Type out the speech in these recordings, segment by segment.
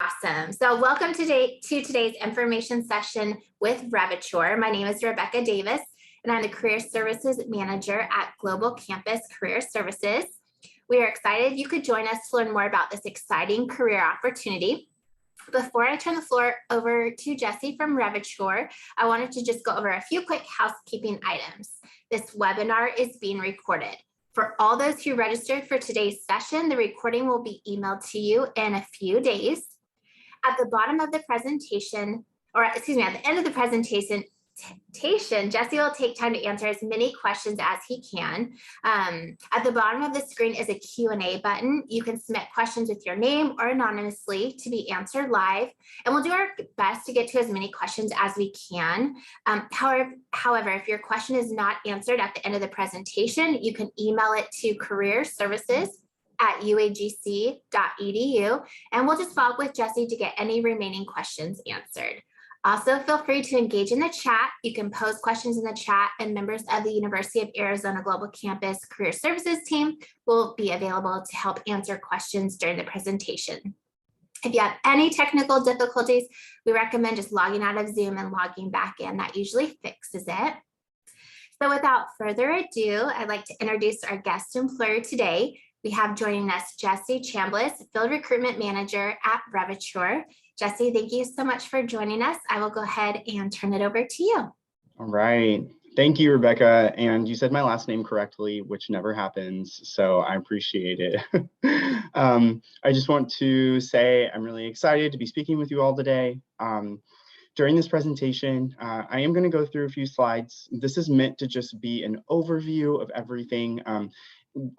Awesome. So welcome to today's information session with Revature. My name is Rebecca Davis, and I'm the Career Services Manager at Global Campus Career Services. We are excited you could join us to learn more about this exciting career opportunity. Before I turn the floor over to Jesse from Revature, I wanted to just go over a few quick housekeeping items. This webinar is being recorded. For all those who registered for today's session, the recording will be emailed to you in a few days. At the bottom of the presentation, or excuse me, at the end of the presentation, Jesse will take time to answer as many questions as he can. At the bottom of the screen is a Q&A button. You can submit questions with your name or anonymously to be answered live, and we'll do our best to get to as many questions as we can. However, if your question is not answered at the end of the presentation, you can email it to careerservices@uagc.edu, and we'll just follow up with Jesse to get any remaining questions answered. Also, feel free to engage in the chat. You can pose questions in the chat, and members of the University of Arizona Global Campus Career Services team will be available to help answer questions during the presentation. If you have any technical difficulties, we recommend just logging out of Zoom and logging back in. That usually fixes it. So without further ado, I'd like to introduce our guest employer today. We have joining us Jesse Chambliss, Field Recruitment Manager at Revature. Jesse, thank you so much for joining us. I will go ahead and turn it over to you. All right. Thank you, Rebecca. And you said my last name correctly, which never happens, so I appreciate it. I just want to say I'm really excited to be speaking with you all today. During this presentation, I am going to go through a few slides. This is meant to just be an overview of everything.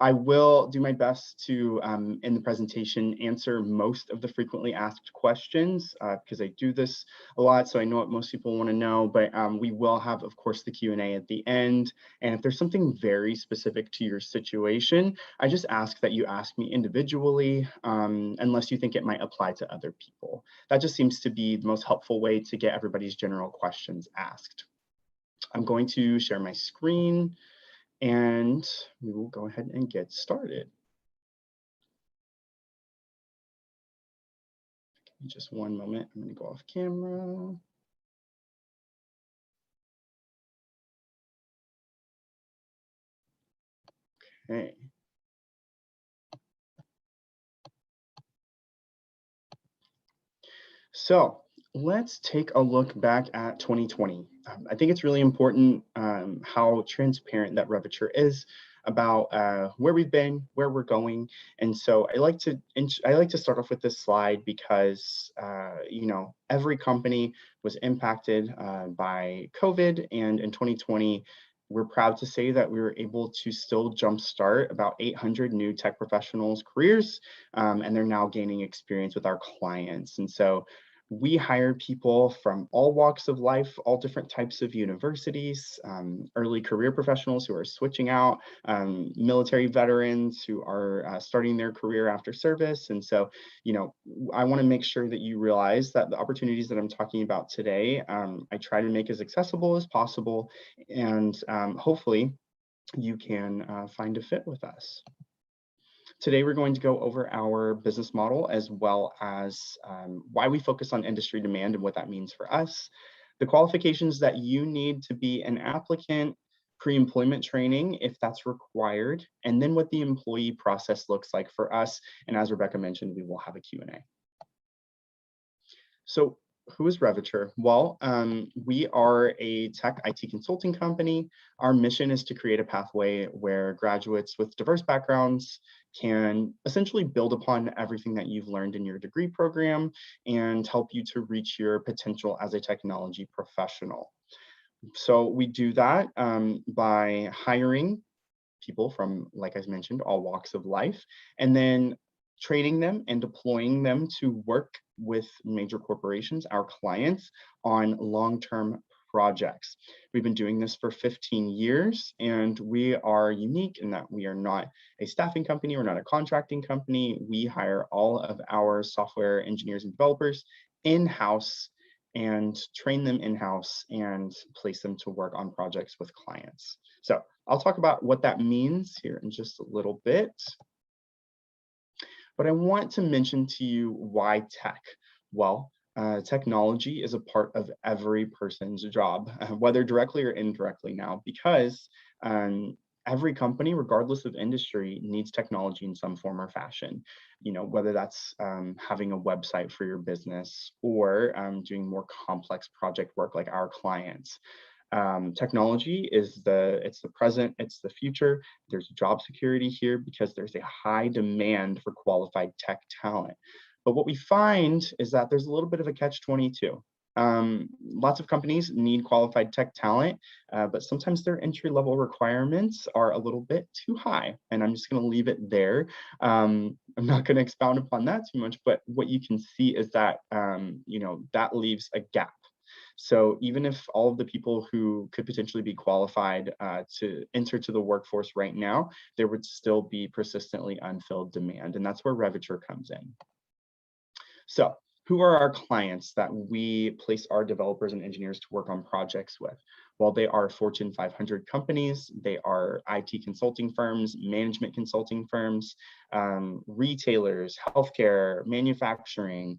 I will do my best to, in the presentation, answer most of the frequently asked questions because I do this a lot, so I know what most people want to know, but we will have, of course, the Q&A at the end. And if there's something very specific to your situation, I just ask that you ask me individually, unless you think it might apply to other people. That just seems to be the most helpful way to get everybody's general questions asked. I'm going to share my screen, and we will go ahead and get started. Give me just one moment. I'm going to go off camera. Okay. So let's take a look back at 2020. I think it's really important how transparent that Revature is about where we've been, where we're going. And so I like to start off with this slide because you know, every company was impacted by COVID, and in 2020, we're proud to say that we were able to still jumpstart about 800 new tech professionals' careers, and they're now gaining experience with our clients. And so we hire people from all walks of life, all different types of universities, early career professionals who are switching out, military veterans who are starting their career after service. And so, you know, I want to make sure that you realize that the opportunities that I'm talking about today, I try to make as accessible as possible, and hopefully you can find a fit with us. Today, we're going to go over our business model as well as why we focus on industry demand and what that means for us, the qualifications that you need to be an applicant, pre-employment training if that's required, and then what the employee process looks like for us. And as Rebecca mentioned, we will have a Q&A. So who is Revature? Well, we are a tech IT consulting company. Our mission is to create a pathway where graduates with diverse backgrounds can essentially build upon everything that you've learned in your degree program and help you to reach your potential as a technology professional. So we do that by hiring people from, like I mentioned, all walks of life, and then training them and deploying them to work with major corporations, our clients, on long-term projects. We've been doing this for 15 years, and we are unique in that we are not a staffing company, we're not a contracting company. We hire all of our software engineers and developers in-house and train them in-house and place them to work on projects with clients. So I'll talk about what that means here in just a little bit. But I want to mention to you why tech. Well, technology is a part of every person's job, whether directly or indirectly now, because every company, regardless of industry, needs technology in some form or fashion. Whether that's having a website for your business or doing more complex project work like our clients. Technology is it's the present, it's the future. There's job security here because there's a high demand for qualified tech talent. But what we find is that there's a little bit of a catch-22. Lots of companies need qualified tech talent, but sometimes their entry-level requirements are a little bit too high. And I'm just going to leave it there. I'm not going to expound upon that too much, but what you can see is that, that leaves a gap. So even if all of the people who could potentially be qualified to enter to the workforce right now, there would still be persistently unfilled demand. And that's where Revature comes in. So who are our clients that we place our developers and engineers to work on projects with? Well, they are Fortune 500 companies. They are IT consulting firms, management consulting firms, retailers, healthcare, manufacturing.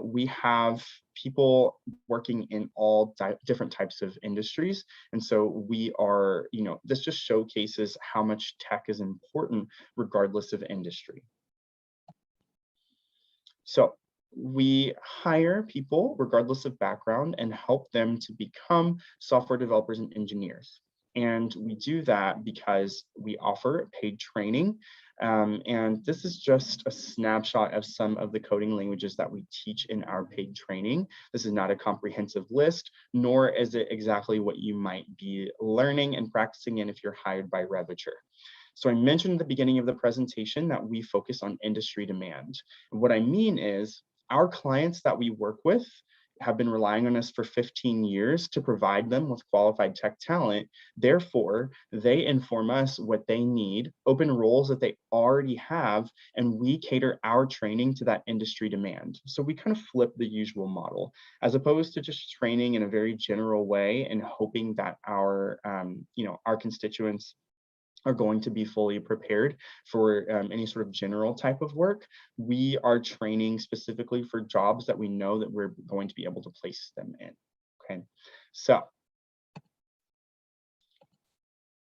We have people working in all different types of industries. And so we are, this just showcases how much tech is important regardless of industry. So we hire people regardless of background and help them to become software developers and engineers. And we do that because we offer paid training. And this is just a snapshot of some of the coding languages that we teach in our paid training. This is not a comprehensive list, nor is it exactly what you might be learning and practicing in if you're hired by Revature. So I mentioned at the beginning of the presentation that we focus on industry demand. And what I mean is our clients that we work with have been relying on us for 15 years to provide them with qualified tech talent. Therefore, they inform us what they need, open roles that they already have, and we cater our training to that industry demand. So we kind of flip the usual model, as opposed to just training in a very general way and hoping that our constituents are going to be fully prepared for any sort of general type of work. We are training specifically for jobs that we know that we're going to be able to place them in. Okay, so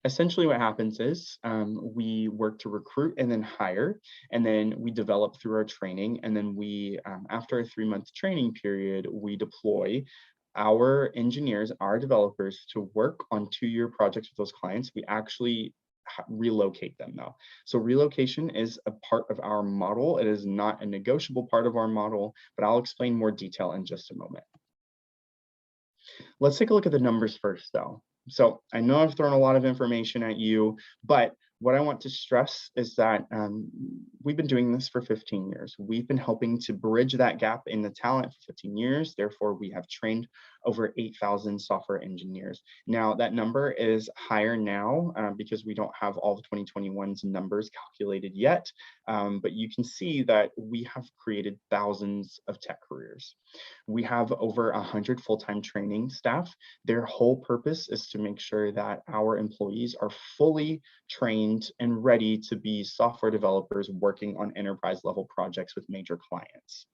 essentially what happens is we work to recruit and then hire, and then we develop through our training, and then we, after a 3-month training period, we deploy our engineers, our developers to work on 2-year projects with those clients. We actually relocate them though. So relocation is a part of our model. It is not a negotiable part of our model, but I'll explain more detail in just a moment. Let's take a look at the numbers first though. So I know I've thrown a lot of information at you, but what I want to stress is that we've been doing this for 15 years. We've been helping to bridge that gap in the talent for 15 years. Therefore, we have trained over 8,000 software engineers. Now, that number is higher now because we don't have all the 2021's numbers calculated yet, but you can see that we have created thousands of tech careers. We have over 100 full-time training staff. Their whole purpose is to make sure that our employees are fully trained and ready to be software developers working on enterprise level projects with major clients.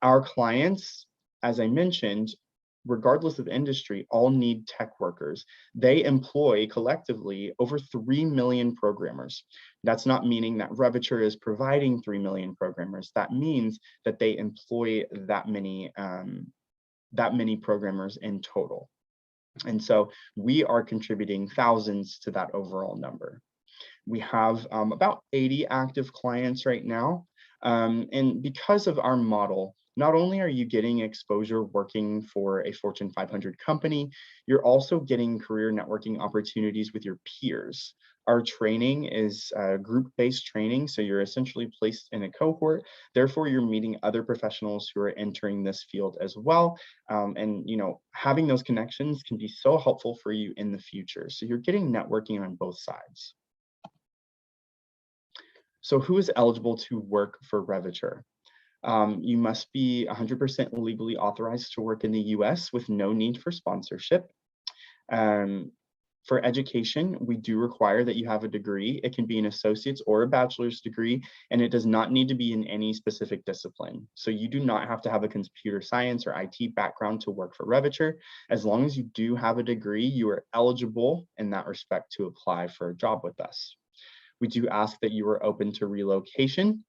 Our clients, as I mentioned, regardless of industry, all need tech workers. They employ collectively over 3 million programmers. That's not meaning that Revature is providing 3 million programmers. That means that they employ that many programmers in total. And so we are contributing thousands to that overall number. We have about 80 active clients right now. And because of our model, not only are you getting exposure working for a Fortune 500 company, you're also getting career networking opportunities with your peers. Our training is group-based training, so you're essentially placed in a cohort. Therefore, you're meeting other professionals who are entering this field as well. And having those connections can be so helpful for you in the future. So you're getting networking on both sides. So who is eligible to work for Revature? You must be 100% legally authorized to work in the US with no need for sponsorship. For education, we do require that you have a degree. It can be an associate's or a bachelor's degree, and it does not need to be in any specific discipline. So you do not have to have a computer science or IT background to work for Revature. As long as you do have a degree, you are eligible in that respect to apply for a job with us. We do ask that you are open to relocation.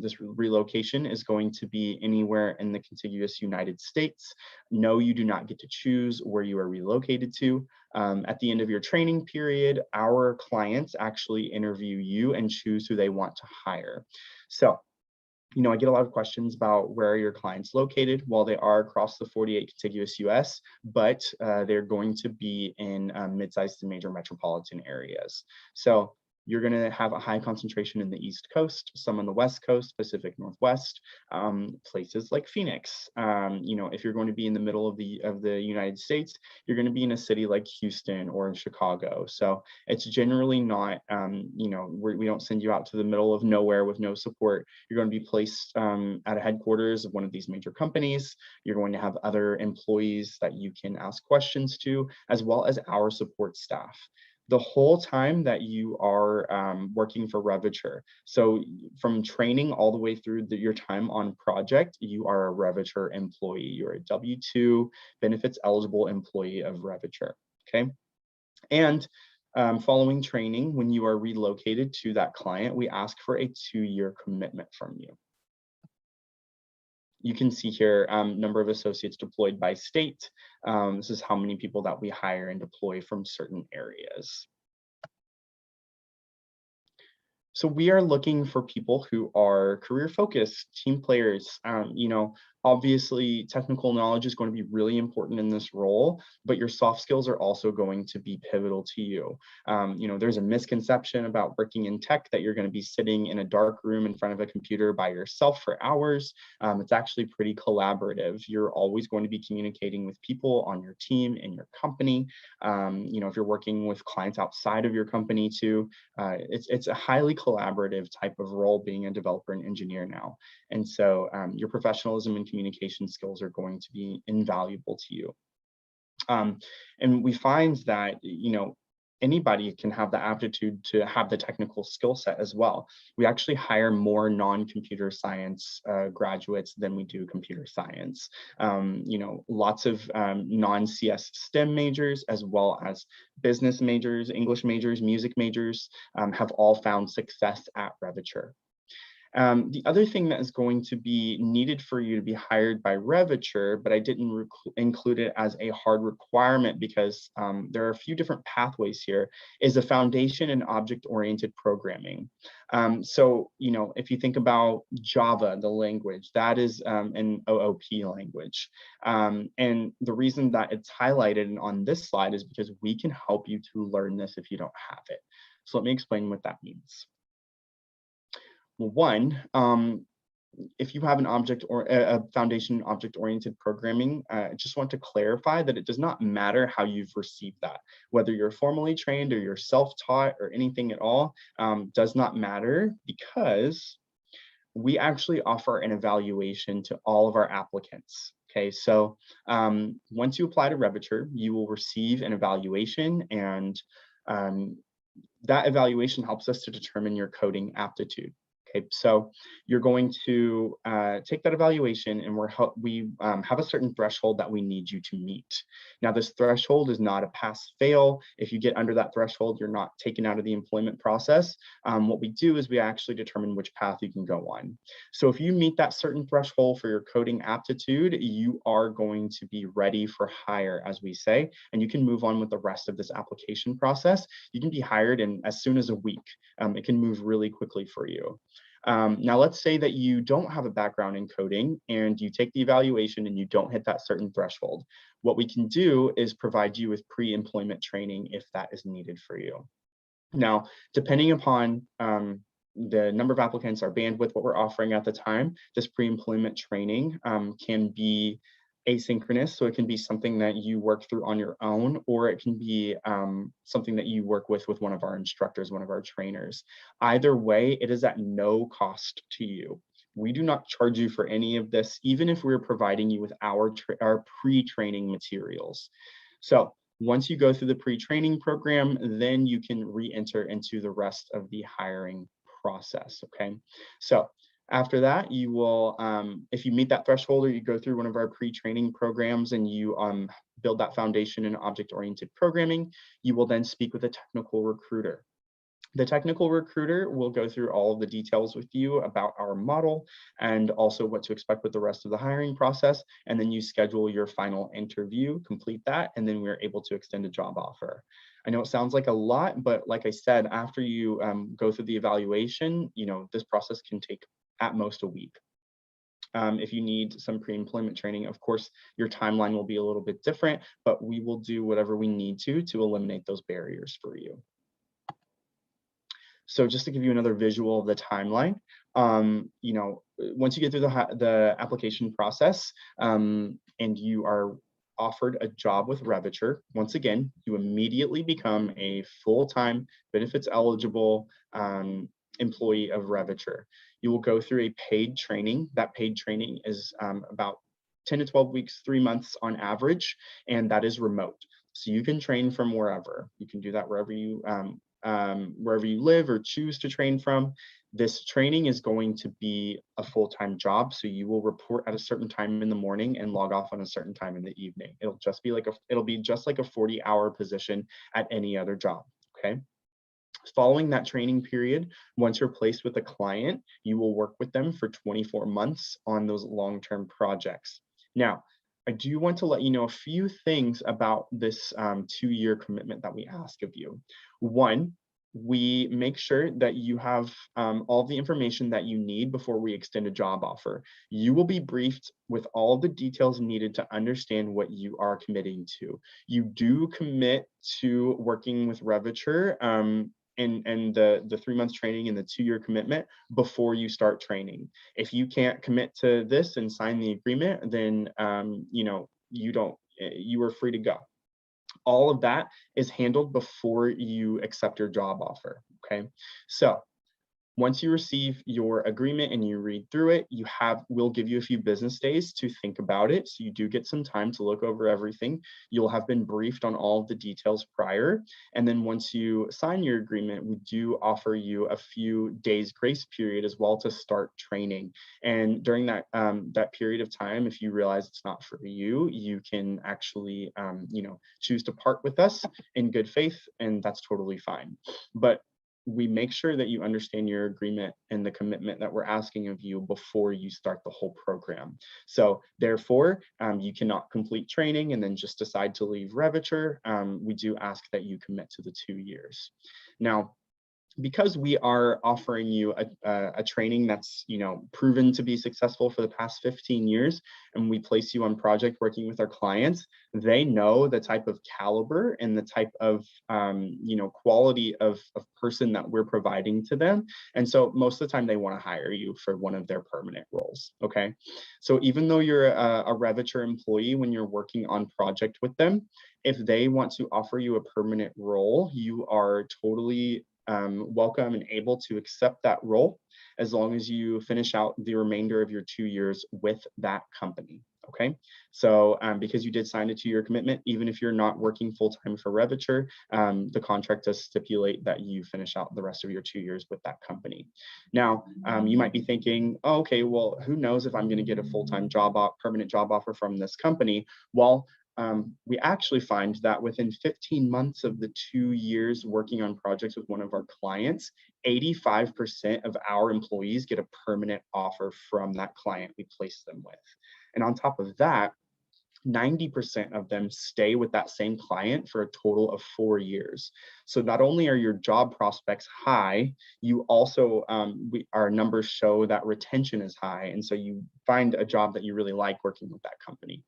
This relocation is going to be anywhere in the contiguous United States. No, you do not get to choose where you are relocated to. At the end of your training period, our clients actually interview you and choose who they want to hire. So, I get a lot of questions about where are your clients located. Well, they are across the 48 contiguous US, but they're going to be in mid-sized and major metropolitan areas. So you're going to have a high concentration in the East Coast, some on the West Coast, Pacific Northwest, places like Phoenix. If you're going to be in the middle of the United States, you're going to be in a city like Houston or Chicago. So it's generally not, we don't send you out to the middle of nowhere with no support. You're going to be placed at a headquarters of one of these major companies. You're going to have other employees that you can ask questions to, as well as our support staff the whole time that you are working for Revature. So from training all the way through your time on project, you are a Revature employee. You're a W-2 benefits eligible employee of Revature, okay? And following training, when you are relocated to that client, we ask for a 2-year commitment from you. You can see here number of associates deployed by state. This is how many people that we hire and deploy from certain areas. So we are looking for people who are career focused, team players. Obviously technical knowledge is going to be really important in this role, but your soft skills are also going to be pivotal to you. There's a misconception about working in tech that you're going to be sitting in a dark room in front of a computer by yourself for hours. It's actually pretty collaborative. You're always going to be communicating with people on your team in your company. If you're working with clients outside of your company too, it's a highly collaborative type of role being a developer and engineer now. And so your professionalism and communication skills are going to be invaluable to you. And we find that, anybody can have the aptitude to have the technical skill set as well. We actually hire more non-computer science graduates than we do computer science. Lots of non-CS STEM majors, as well as business majors, English majors, music majors, have all found success at Revature. The other thing that is going to be needed for you to be hired by Revature, but I didn't include it as a hard requirement because there are a few different pathways here, is a foundation in object-oriented programming. If you think about Java, the language, that is an OOP language. And the reason that it's highlighted on this slide is because we can help you to learn this if you don't have it. So let me explain what that means. One, if you have an object or a foundation in object-oriented programming, I just want to clarify that it does not matter how you've received that. Whether you're formally trained or you're self-taught or anything at all, does not matter, because we actually offer an evaluation to all of our applicants. Okay, so once you apply to Revature, you will receive an evaluation, and that evaluation helps us to determine your coding aptitude. Okay, so you're going to take that evaluation, and we have a certain threshold that we need you to meet. Now, this threshold is not a pass-fail. If you get under that threshold, you're not taken out of the employment process. What we do is we actually determine which path you can go on. So if you meet that certain threshold for your coding aptitude, you are going to be ready for hire, as we say, and you can move on with the rest of this application process. You can be hired in as soon as a week. It can move really quickly for you. Now, let's say that you don't have a background in coding and you take the evaluation and you don't hit that certain threshold. What we can do is provide you with pre-employment training if that is needed for you. Now, depending upon the number of applicants, our bandwidth, what we're offering at the time, this pre-employment training can be asynchronous, so it can be something that you work through on your own, or it can be something that you work with one of our instructors, one of our trainers. Either way, it is at no cost to you. We do not charge you for any of this, even if we're providing you with our pre-training materials. So Once you go through the pre-training program, then you can re-enter into the rest of the hiring process, okay? So after that, you will, if you meet that threshold or you go through one of our pre-training programs and you build that foundation in object-oriented programming, you will then speak with a technical recruiter. The technical recruiter will go through all of the details with you about our model and also what to expect with the rest of the hiring process. And then you schedule your final interview, complete that, and then we're able to extend a job offer. I know it sounds like a lot, but like I said, after you go through the evaluation, this process can take at most a week. If you need some pre-employment training, of course, your timeline will be a little bit different, but we will do whatever we need to eliminate those barriers for you. So just to give you another visual of the timeline, once you get through the application process and you are offered a job with Revature, once again, you immediately become a full-time benefits eligible employee of Revature. You will go through a paid training. That paid training is about 10 to 12 weeks, 3 months on average, and that is remote. So you can train from wherever. You can do that wherever you live or choose to train from. This training is going to be a full-time job, so you will report at a certain time in the morning and log off on a certain time in the evening. It'll be just like a 40-hour position at any other job, okay? Following that training period, once you're placed with a client, you will work with them for 24 months on those long-term projects. Now, I do want to let you know a few things about this 2-year commitment that we ask of you. One, we make sure that you have all the information that you need before we extend a job offer. You will be briefed with all the details needed to understand what you are committing to. You do commit to working with Revature and the 3 months training and the 2-year commitment before you start training. If you can't commit to this and sign the agreement, then you are free to go. All of that is handled before you accept your job offer, okay? So once you receive your agreement and you read through it, we'll give you a few business days to think about it. So you do get some time to look over everything. You'll have been briefed on all of the details prior. And then once you sign your agreement, we do offer you a few days grace period as well to start training. And during that period of time, if you realize it's not for you, you can actually choose to part with us in good faith, and that's totally fine. But we make sure that you understand your agreement and the commitment that we're asking of you before you start the whole program. So therefore, you cannot complete training and then just decide to leave Revature. We do ask that you commit to the 2 years. Now, because we are offering you a training that's proven to be successful for the past 15 years, and we place you on project working with our clients, they know the type of caliber and the type of quality of person that we're providing to them. And so most of the time they want to hire you for one of their permanent roles, okay? So even though you're a Revature employee, when you're working on project with them, if they want to offer you a permanent role, you are totally welcome and able to accept that role as long as you finish out the remainder of your 2 years with that company, okay? So because you did sign a 2-year commitment, even if you're not working full-time for Revature, the contract does stipulate that you finish out the rest of your 2 years with that company. Now, you might be thinking, oh, okay, well, who knows if I'm gonna get a full-time permanent job offer from this company? Well, we actually find that within 15 months of the 2 years working on projects with one of our clients, 85% of our employees get a permanent offer from that client we place them with. And on top of that, 90% of them stay with that same client for a total of 4 years. So not only are your job prospects high, you also, our numbers show that retention is high. And so you find a job that you really like working with that company.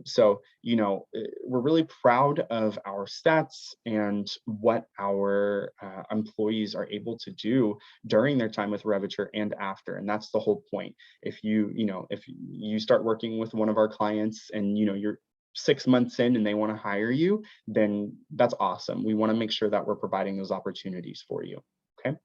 So, we're really proud of our stats and what our employees are able to do during their time with Revature and after. And that's the whole point. If you start working with one of our clients and, you're 6 months in and they want to hire you, then that's awesome. We want to make sure that we're providing those opportunities for you. Okay.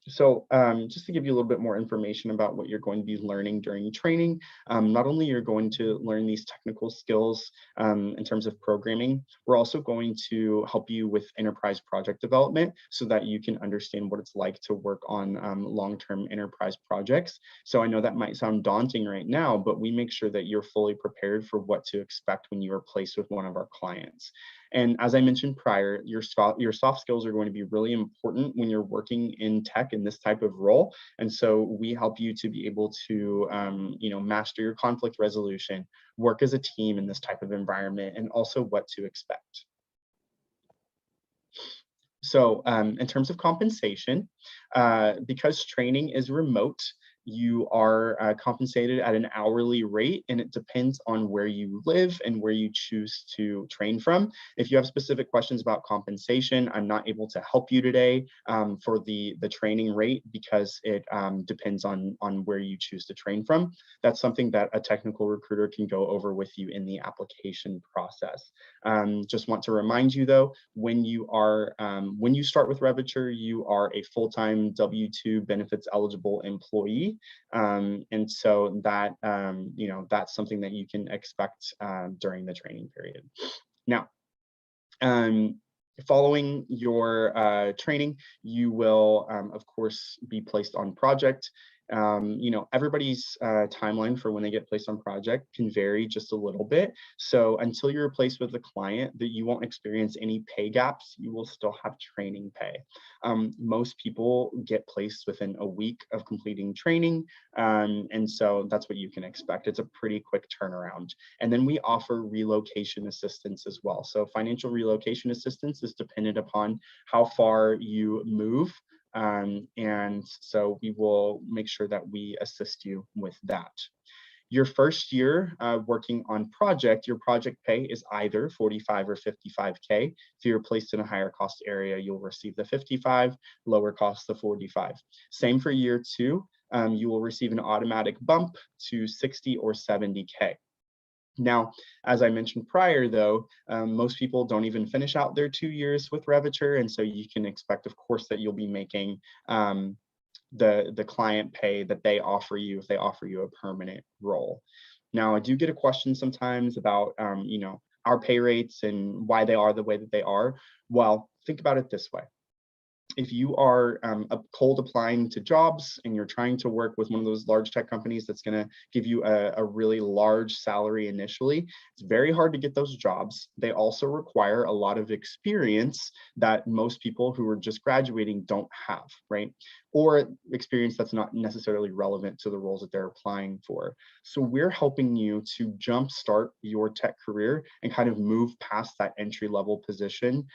So just to give you a little bit more information about what you're going to be learning during training, not only you're going to learn these technical skills in terms of programming, we're also going to help you with enterprise project development so that you can understand what it's like to work on long-term enterprise projects. So I know that might sound daunting right now, but we make sure that you're fully prepared for what to expect when you are placed with one of our clients. And as I mentioned prior, your soft skills are going to be really important when you're working in tech in this type of role. And so we help you to be able to, master your conflict resolution, work as a team in this type of environment, and also what to expect. So in terms of compensation, because training is remote, you are compensated at an hourly rate, and it depends on where you live and where you choose to train from. If you have specific questions about compensation, I'm not able to help you today for the training rate because it depends on where you choose to train from. That's something that a technical recruiter can go over with you in the application process. Just want to remind you though, when you start with Revature, you are a full-time W-2 benefits eligible employee. And so that, that's something that you can expect during the training period. Now, following your training, you will, of course, be placed on project. Everybody's timeline for when they get placed on project can vary just a little bit. So until you're placed with a client, that you won't experience any pay gaps, you will still have training pay. Most people get placed within a week of completing training. And so that's what you can expect. It's a pretty quick turnaround. And then we offer relocation assistance as well. So financial relocation assistance is dependent upon how far you move. And so we will make sure that we assist you with that. Your first year working on project, your project pay is either 45 or 55K. If you're placed in a higher cost area, you'll receive the 55, lower cost the 45. Same for year two, you will receive an automatic bump to 60 or 70K. Now, as I mentioned prior, though, most people don't even finish out their 2 years with Revature, and so you can expect, of course, that you'll be making the client pay that they offer you if they offer you a permanent role. Now, I do get a question sometimes about, our pay rates and why they are the way that they are. Well, think about it this way. If you are cold applying to jobs and you're trying to work with one of those large tech companies that's going to give you a really large salary initially, it's very hard to get those jobs. They also require a lot of experience that most people who are just graduating don't have, right? Or experience that's not necessarily relevant to the roles that they're applying for. So we're helping you to jumpstart your tech career and kind of move past that entry-level position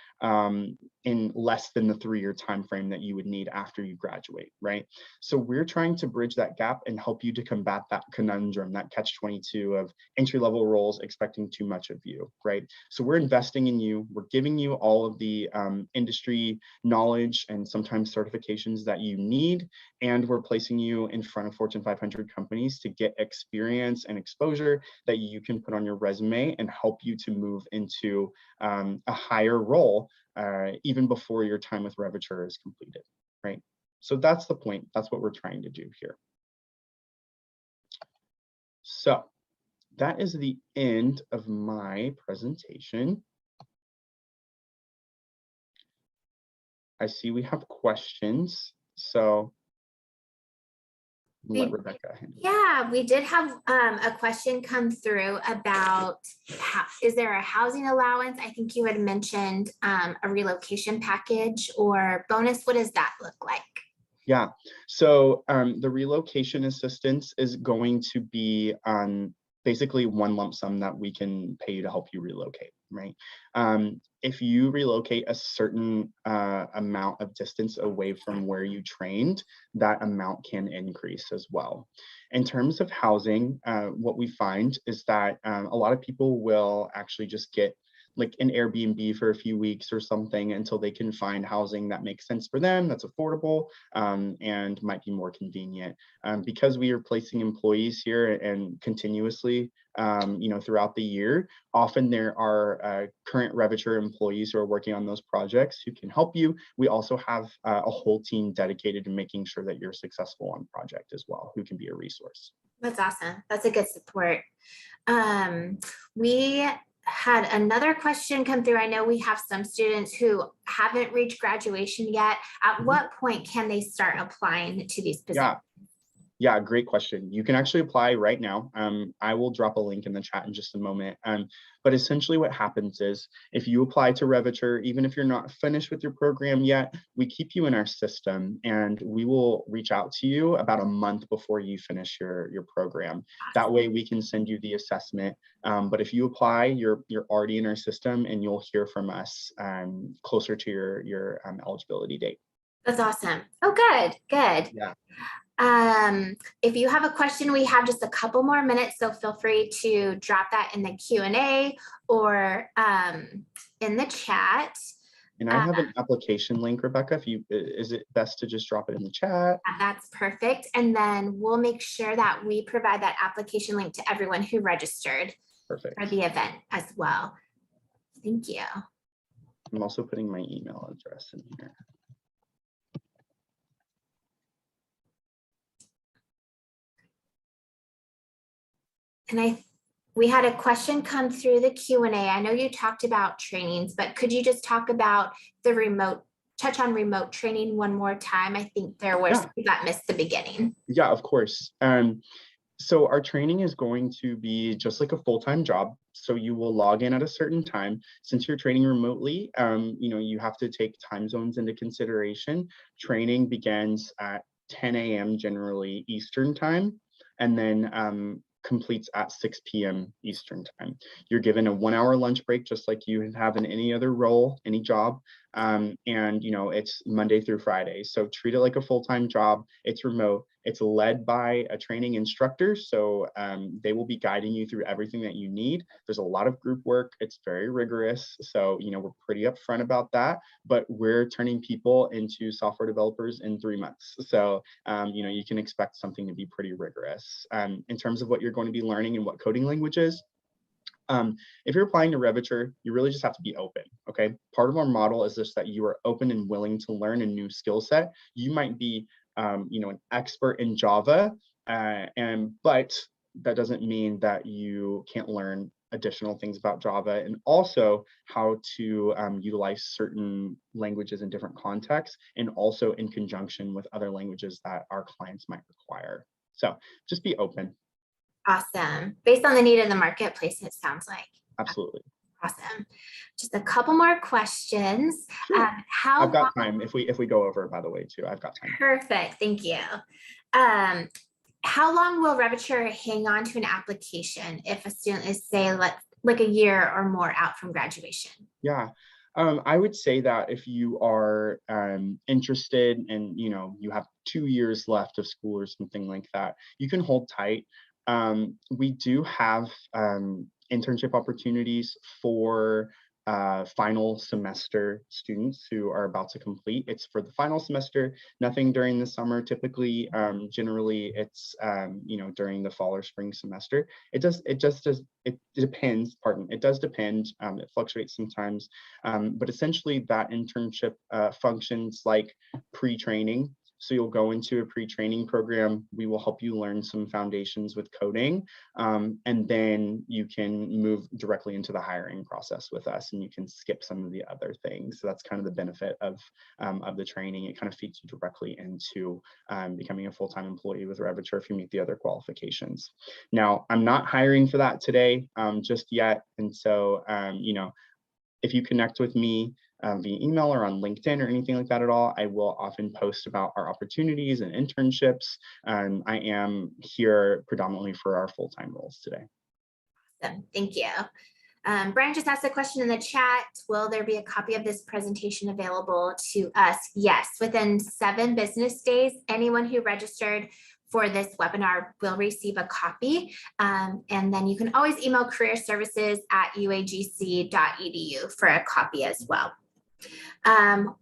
in less than the 3-year time frame that you would need after you graduate, right? So we're trying to bridge that gap and help you to combat that conundrum, that catch-22 of entry-level roles expecting too much of you, right? So we're investing in you. We're giving you all of the industry knowledge and sometimes certifications that you need, and we're placing you in front of Fortune 500 companies to get experience and exposure that you can put on your resume and help you to move into a higher role even before your time with Revature is completed, right? So that's the point. That's what we're trying to do here. So that is the end of my presentation. I see we have questions, so let Rebecca handle it. Yeah, we did have a question come through about is there a housing allowance? I think you had mentioned a relocation package or bonus. What does that look like? Yeah, so the relocation assistance is going to be basically one lump sum that we can pay you to help you relocate, right? If you relocate a certain amount of distance away from where you trained, that amount can increase as well. In terms of housing, what we find is that a lot of people will actually just get like an Airbnb for a few weeks or something until they can find housing that makes sense for them, that's affordable, and might be more convenient. Because we are placing employees here and continuously, throughout the year, often there are current Revature employees who are working on those projects who can help you. We also have a whole team dedicated to making sure that you're successful on project as well, who can be a resource. That's awesome. That's a good support. We had another question come through. I know we have some students who haven't reached graduation yet. At what point can they start applying to these positions? Yeah, great question. You can actually apply right now. I will drop a link in the chat in just a moment. But essentially what happens is if you apply to Revature, even if you're not finished with your program yet, we keep you in our system and we will reach out to you about a month before you finish your program. That way we can send you the assessment. But if you apply, you're already in our system and you'll hear from us closer to your eligibility date. That's awesome. Oh, good. Yeah. If you have a question, we have just a couple more minutes, so feel free to drop that in the Q&A or in the chat. And I have an application link, Rebecca. Is it best to just drop it in the chat? That's perfect. And then we'll make sure that we provide that application link to everyone who registered for the event as well. Thank you. I'm also putting my email address in here. And we had a question come through the Q&A. I know you talked about trainings, but could you just talk about touch on remote training one more time? I think we got missed the beginning. Yeah, of course. So our training is going to be just like a full-time job. So you will log in at a certain time. Since you're training remotely, you have to take time zones into consideration. Training begins at 10 a.m. generally Eastern time, and then completes at 6 p.m. Eastern time. You're given a 1-hour lunch break, just like you would have in any other role, any job. And it's Monday through Friday. So treat it like a full-time job. It's remote. It's led by a training instructor. So they will be guiding you through everything that you need. There's a lot of group work. It's very rigorous. So, we're pretty upfront about that, but we're turning people into software developers in 3 months. So, you can expect something to be pretty rigorous. In terms of what you're going to be learning and what coding languages, if you're applying to Revature, you really just have to be open, okay? Part of our model is just that you are open and willing to learn a new skill set. You might be, an expert in Java, but that doesn't mean that you can't learn additional things about Java and also how to utilize certain languages in different contexts and also in conjunction with other languages that our clients might require. So just be open. Awesome. Based on the need of the marketplace, it sounds like. Absolutely. Awesome. Just a couple more questions. Sure. I've got time if we go over, by the way, too. I've got time. Perfect. Thank you. How long will Revature hang on to an application if a student is, say, like a year or more out from graduation? Yeah. I would say that if you are interested and you have 2 years left of school or something like that, you can hold tight. We do have internship opportunities for final semester students who are about to complete. It's for the final semester, nothing during the summer. Typically, generally it's, during the fall or spring semester. It depends, it does depend, it fluctuates sometimes, but essentially that internship functions like pre-training. So you'll go into a pre-training program. We will help you learn some foundations with coding, and then you can move directly into the hiring process with us, and you can skip some of the other things. So that's kind of the benefit of the training. It kind of feeds you directly into becoming a full-time employee with Revature if you meet the other qualifications. Now, I'm not hiring for that today just yet, and so if you connect with me via email or on LinkedIn or anything like that at all, I will often post about our opportunities and internships. I am here predominantly for our full-time roles today. Awesome. Thank you. Brian just asked a question in the chat. Will there be a copy of this presentation available to us? Yes, within 7 business days, anyone who registered for this webinar will receive a copy. And then you can always email careerservices@uagc.edu for a copy as well.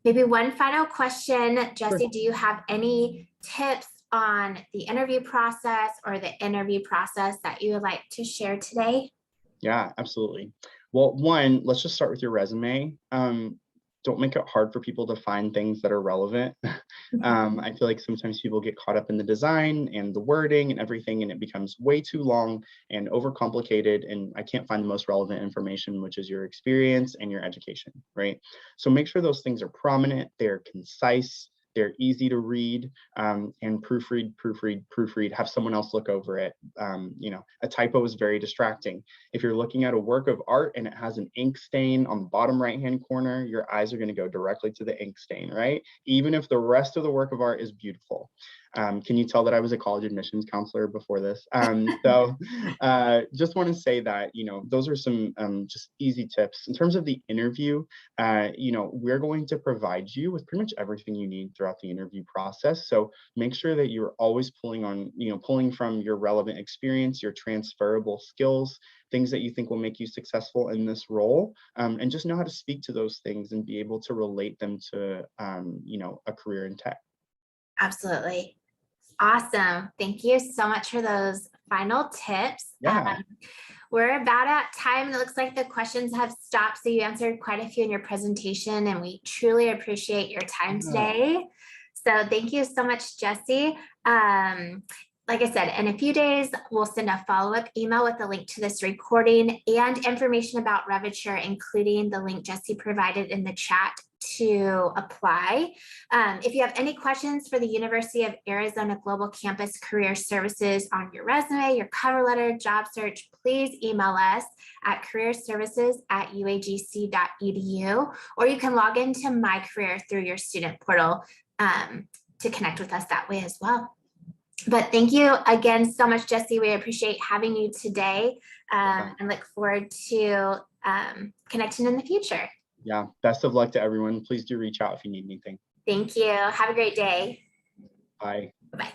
Maybe one final question, Jesse, Sure. do you have any tips on the interview process or the interview process that you would like to share today? Yeah, absolutely. Well, one, let's just start with your resume. Don't make it hard for people to find things that are relevant. I feel like sometimes people get caught up in the design and the wording and everything, and it becomes way too long and overcomplicated. And I can't find the most relevant information, which is your experience and your education, right? So make sure those things are prominent, they're concise, they're easy to read, and proofread, have someone else look over it. A typo is very distracting. If you're looking at a work of art and it has an ink stain on the bottom right-hand corner, your eyes are going to go directly to the ink stain, right? Even if the rest of the work of art is beautiful. Can you tell that I was a college admissions counselor before this? Just want to say that, those are some just easy tips. In terms of the interview, we're going to provide you with pretty much everything you need throughout the interview process. So make sure that you're always pulling from your relevant experience, your transferable skills, things that you think will make you successful in this role, and just know how to speak to those things and be able to relate them to, a career in tech. Absolutely. Awesome. Thank you so much for those final tips. Yeah. We're about at time, and it looks like the questions have stopped. So you answered quite a few in your presentation, and we truly appreciate your time today. So thank you so much, Jesse. Like I said, in a few days, we'll send a follow-up email with a link to this recording and information about Revature, including the link Jesse provided in the chat to apply. If you have any questions for the University of Arizona Global Campus Career Services on your resume, your cover letter, job search, please email us at careerservices@uagc.edu, or you can log into My Career through your student portal to connect with us that way as well. But thank you again so much, Jesse. We appreciate having you today, and look forward to connecting in the future. Yeah, best of luck to everyone. Please do reach out if you need anything. Thank you. Have a great day. Bye. Bye-bye.